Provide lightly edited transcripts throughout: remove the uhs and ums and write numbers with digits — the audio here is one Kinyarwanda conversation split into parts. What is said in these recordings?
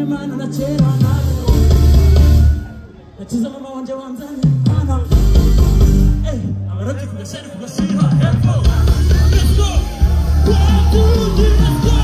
Mana na chera na nachiza mama wanje wanzani hana amarati kugasari kugasira hepfo. Let's go 1 2 3 let's go.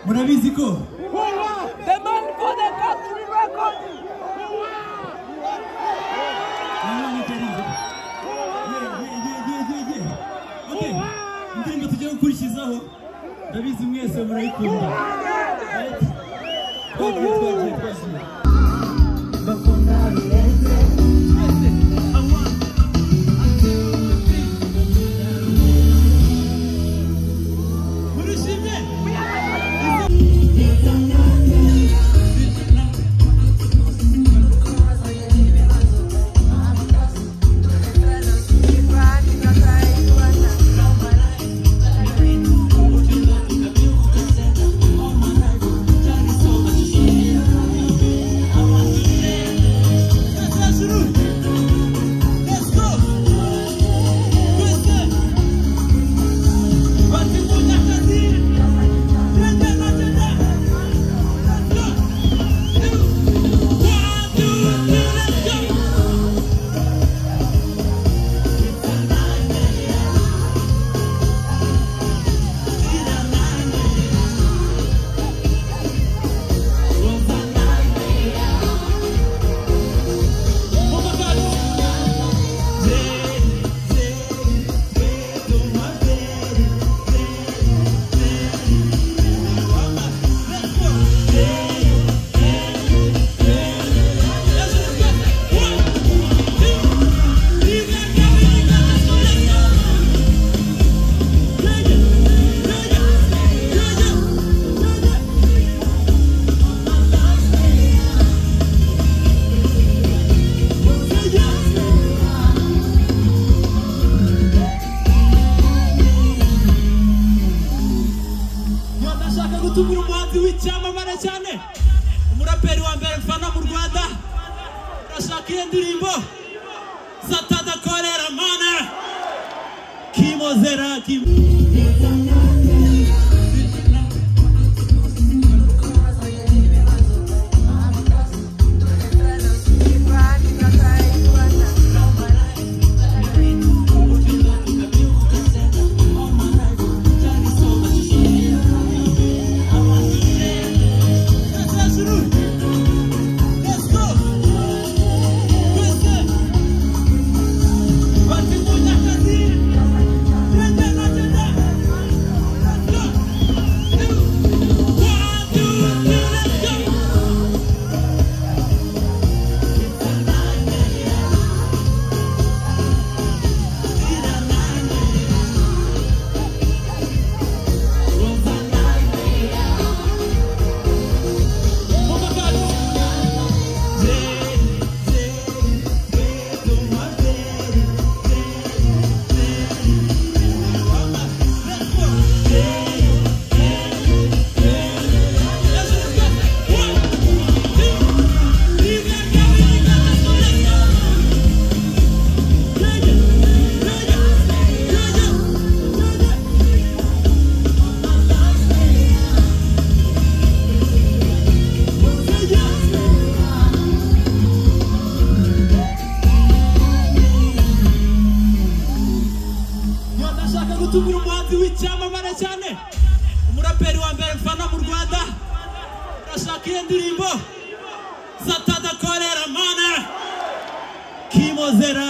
Murabizi ko the man for the country record. Okay, ndimo tujye gukurikizaho. Ndabizi mwese murayikunda. W'icyamamare cyane umuraperi wa mbere mfana mu Rwanda urashaka iyo ndirimbo Satada korera mana kimozera urashaka iyo ndirimbo satadakorera mana kimozera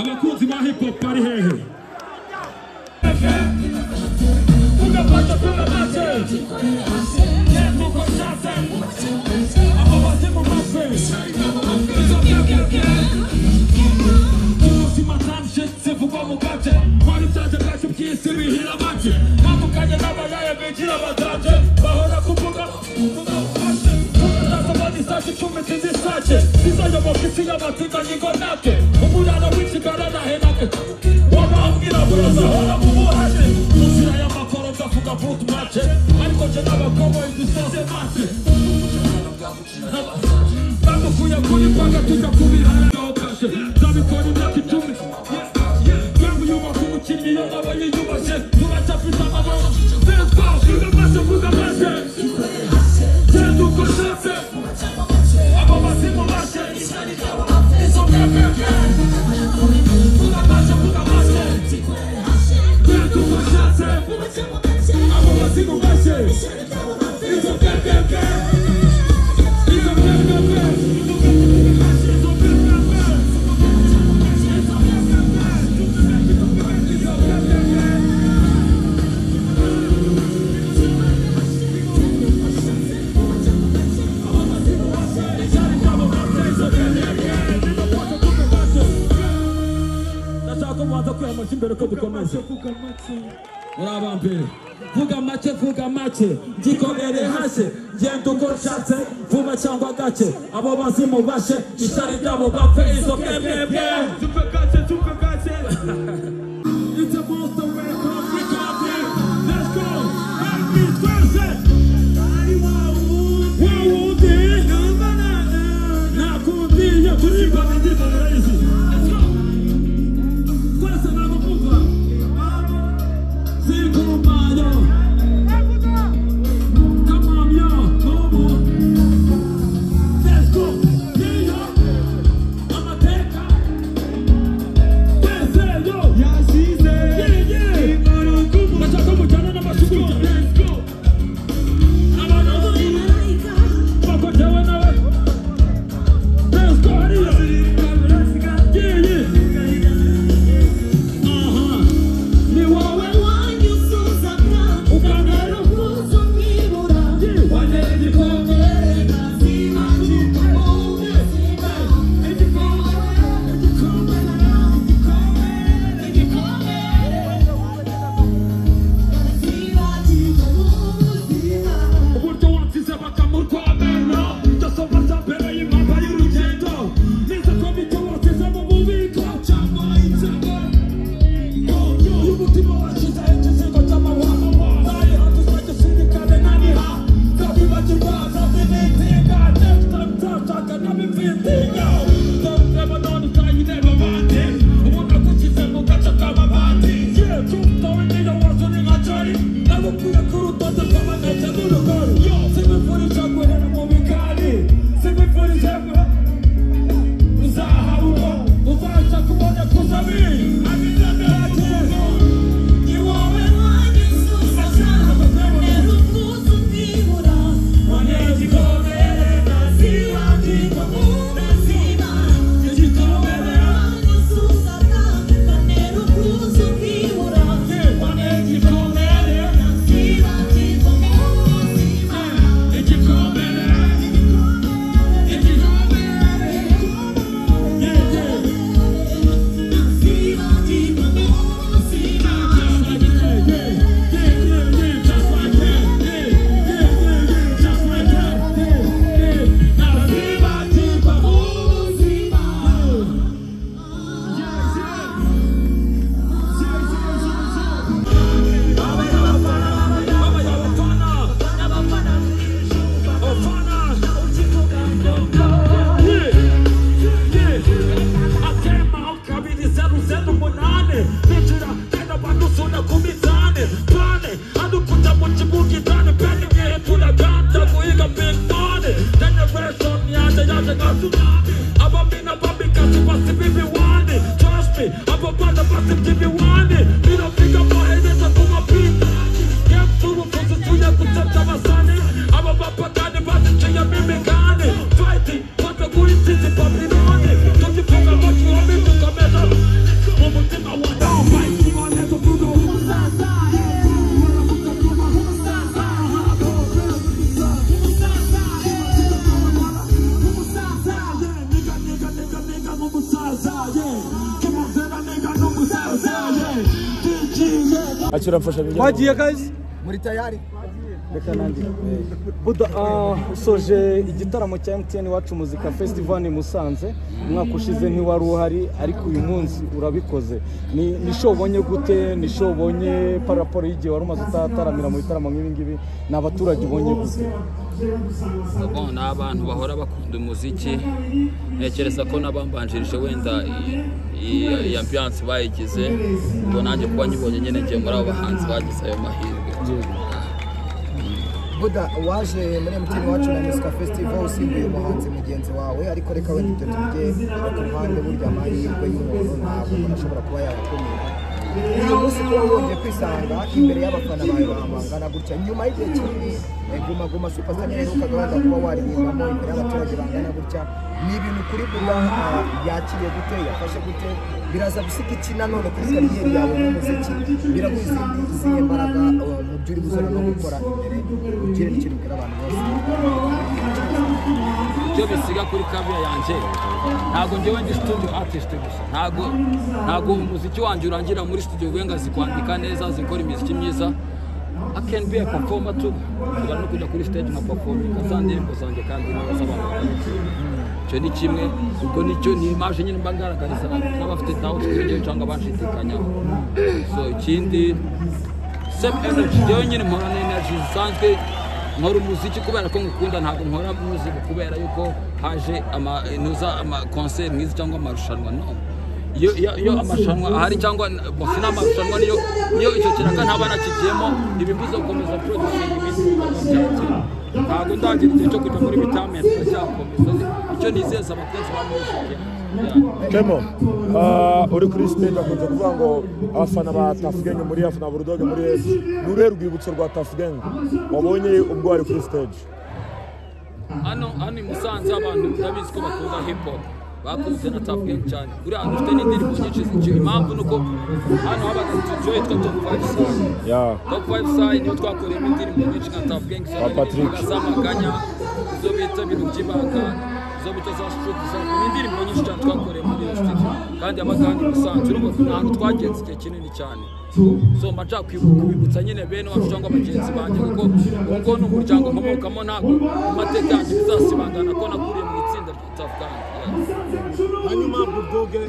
abakunzi ba hip hop bari hehe urabambere vuga make gikorere hase genda uko ushatse vuba cyangwa gake abo bazimu bashe ishari ryabo bapfe izo bwebwebwe tupe gake it's a monster record let's go happy birthday nakundi ya tulipa ndizo rahisi let's go kwanza na kuvuka siku mayo Wagiye guys muri tayari reka nandi Buda soje igitaramo cya MTN Iwacu Muzika Festival ni Musanze umwaka ushize ntiwari uhari ariko uyu munsi urabikoze ni show bonye gute ni show bonye paraporo y'igihe wari umaze utataramira mu bitaramo nk'ibi ngibi n'abaturage bonye gute bon abantu bahora bakunda umuziki nekereza ko nabambanjirije wenda iyi ambiance bayigize ngo nanjye kuba nyibonye nyene ngiye muri abo bahanzi bagize ayo mahirwe Buda waje muri MTN Iwacu Muzika Festival usimbuye umuhanzi mugenzi wawe ariko reka wenda tujye ku ruhande burya amahirwe y'umuntu ntabwo ashobora kuba yakomera uyu munsi kuba wongeye kwisanga imbere y'abafana bawe bangana gutya nyuma y'igihe kinini Guma Superstar yaherukaga wenda kuba waririmbamo imbere y'abaturage bangana gutya ni ibintu kuri Buda yakiriye gute yafashe gute biraza gusiga iki nanone kuri kariyeri yawe y'umuziki biraguha izihe mbaraga mu byo uri gukora no gukora imbere ugire n'ikintu ubwira abantu bose icyo bisiga kuri career yanjye ntabwo njyewe ndi studio artist gusa ntabwo umuziki wanjye urangira muri studio wenga zikwandika neza zikora imiziki myiza. I can be a performer too. Ushobora no kujya kuri stage nka performing za ndirimbo zanjye kandi neza abantu. Icyo ni kimwe, ubwo nicyo ni image nyine mba ngaragariza n'abafite doubt kuri cyangwa bashidikanyaho. So ikindi same energy rero nyine mpora energy zisanzwe nkora umuziki kubera ko ngukunda, ntabwo nkora muziki kubera yuko haje ama concert mwiza cyangwa amarushanwa. No, iyo amarushanwa ahari cyangwa bose n'amarushanwa niyo icyo kiraka ntaba nakigiyemo ibimbuza gukomeza producing ibintu. Ntabwo ndagira igihe cyo kujya muri bitament cyakomeza. Icyo nizeza abakunzi ba muziki Kemo, uri kuri stage akunze kuvuga ngo abafana ba Tuff Gang muri Afana Bulldog muri nure rwibutso rwa Tuff Gang wabonye ubwo ari kuri stage. Hano i Musanze abantu ndabizi ko bakunda hip hop, bakunze na Tuff Gang cyane. Buriya dufite n'indirimbo nyinshi z'icyo impamvu nuko hano habaga studio yitwa Top 5 Side. Top 5 Side niyo twakoreyemo indirimbo nyinshi nka Tuff Gang z'amaganya, zo bita ibintu by'ibanga, zo bita za street za indirimbo nyinshi cyane twakoreye muri iyo studio kandi abagani Musanze urumva ntabwo twagenze igihe kinini cyane. So mbaca kwibutsa nyine bene wacu cyangwa abagenzi banjye kuko ubwo ni umuryango nkomokamo, ntabwo amateka yanjye bizasibangana ko nakuriye mu itsinda rya Tuff Gang. Hanyuma Bulldog